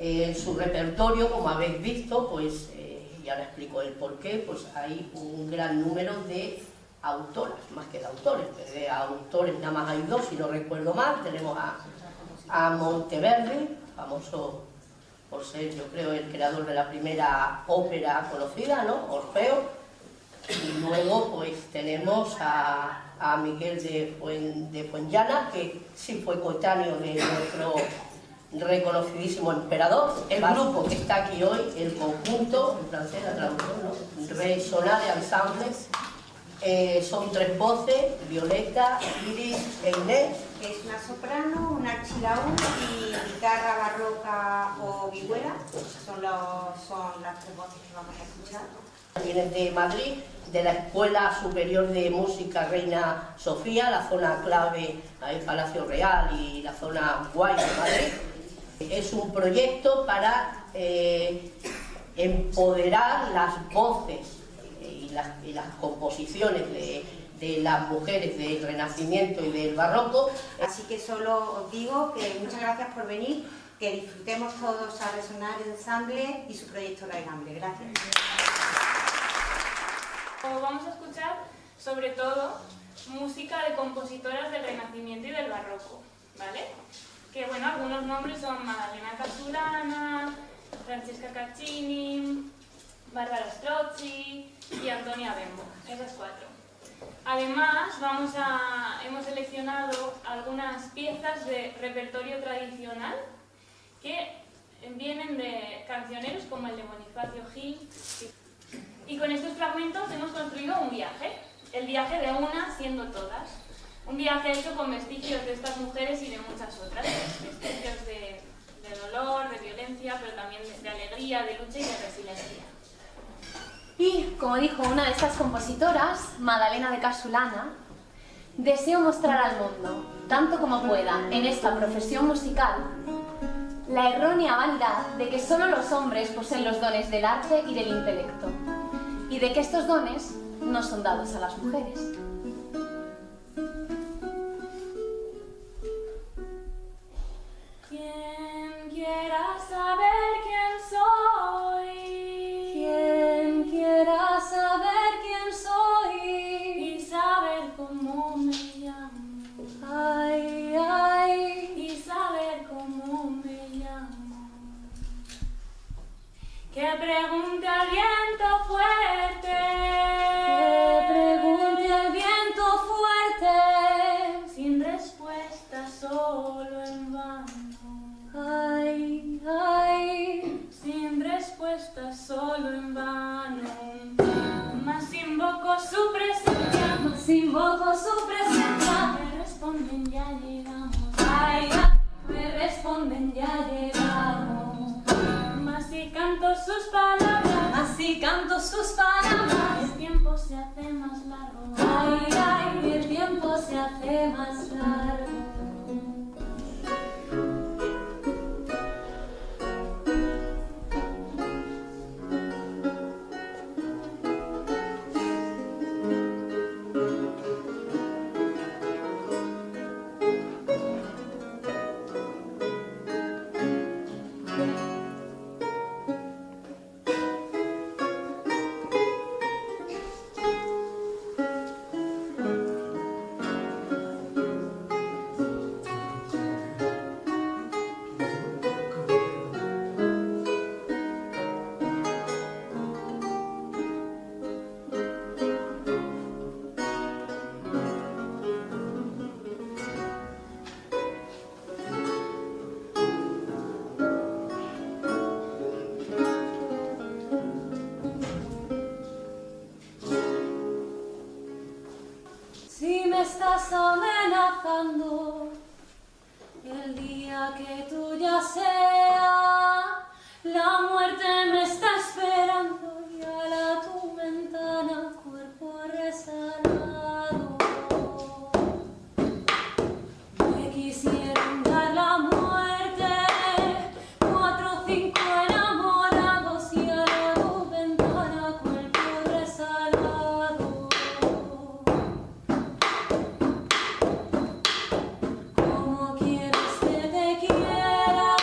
En su repertorio, como habéis visto, pues ya le explico el porqué, pues hay un gran número de autoras, más que de autores, pero de autores nada más hay dos, si no recuerdo mal. Tenemos a Monteverdi, famoso por ser, yo creo, el creador de la primera ópera conocida, ¿no? Orfeo. Y luego pues tenemos a Miguel de Fuenllana, que sí fue coetáneo de nuestro reconocidísimo emperador. El grupo que está aquí hoy, el conjunto, en francés la traducción, ¿no? Resonare Ensemble, son tres voces, Violeta, Iris e Inés. Es una soprano, una archilaúd y guitarra barroca o vihuela. Son las tres voces que vamos a escuchar. Vienen de Madrid, de la Escuela Superior de Música Reina Sofía, la zona clave, el Palacio Real y la zona guay de Madrid. Es un proyecto para empoderar las voces y las composiciones de las mujeres del Renacimiento y del Barroco. Así que solo os digo que muchas gracias por venir, que disfrutemos todos a Resonare Ensemble y su proyecto Raigambre. Gracias. Vamos a escuchar sobre todo música de compositoras del Renacimiento y del Barroco, ¿vale? Que bueno, algunos nombres son Maddalena Casulana, Francesca Caccini, Barbara Strozzi y Antonia Bembo, esas cuatro. Además, hemos seleccionado algunas piezas de repertorio tradicional que vienen de cancioneros como el de Bonifacio Gil. Y con estos fragmentos hemos construido un viaje, el viaje de una siendo todas. Un viaje hecho con vestigios de estas mujeres y de muchas otras, vestigios de dolor, de violencia, pero también de alegría, de lucha y de resiliencia. Y, como dijo una de estas compositoras, Maddalena de Casulana, deseo mostrar al mundo, tanto como pueda, en esta profesión musical, la errónea vanidad de que solo los hombres poseen los dones del arte y del intelecto, y de que estos dones no son dados a las mujeres. Quien quiera saber quién soy, Quien quiera saber quién soy y saber cómo me llamo, ay, ay, y saber cómo me llamo, que pregunte al viento fuerte, que pregunte al viento fuerte, sin respuesta, solo en vano, ay, ay, sin respuesta, solo en vano. Mas invoco su presencia, mas invoco su presencia, me responden ya llegamos, ay, ay, me responden ya llegamos, mas si canto sus palabras, así canto sus palabras, el tiempo se hace más largo, ay, ay, el tiempo se hace más largo. Si me estás amenazando, el día que tuya sea, la muerte me está esperando y a tu ventana cuerpo resalado. Me quisieron dar la muerte, 4 o 5 enamorados y a tu ventana cuerpo resalado. ¿Cómo quieres que te quiera?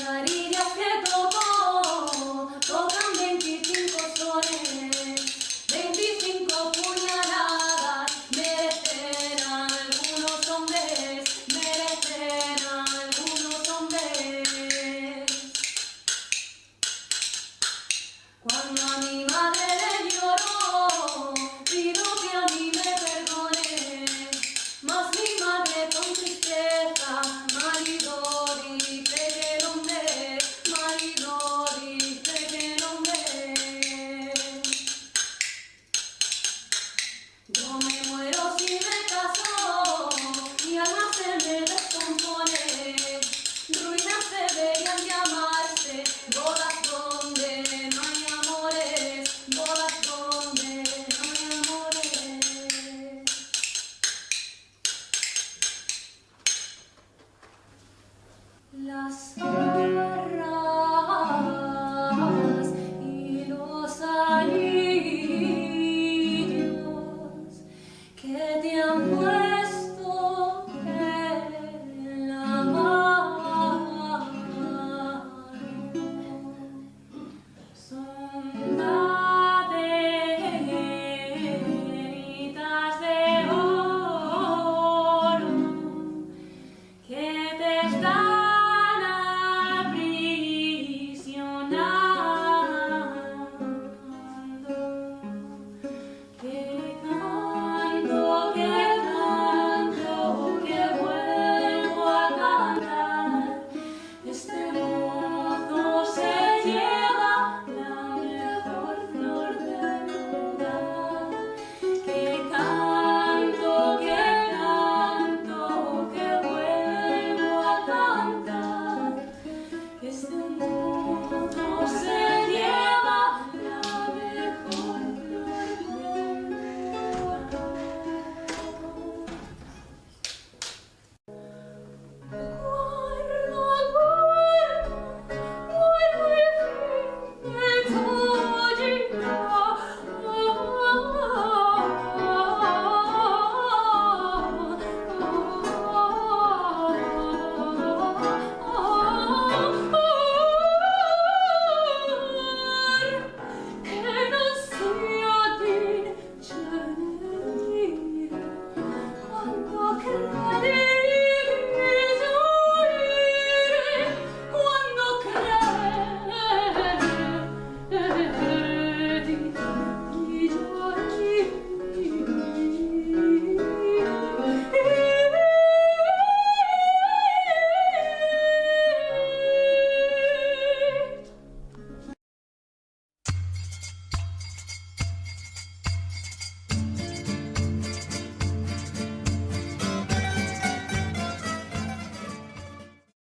Carillas que tocó, tocan 25 sones, 25 puñaladas, merecen algunos hombres, merecen algunos hombres. Cuando a mi madre le lloró, pido que a mí me perdone, mas mi madre con tristeza, marido dice que no me, marido dice que no me. Yo me muero si me caso, mi alma se me descompone, ruinas deberían llamarse, bodas donde no hay amores, bodas donde no hay amores. Las barras y los anillos que te han puesto en la mano son cadenitas de oro que te están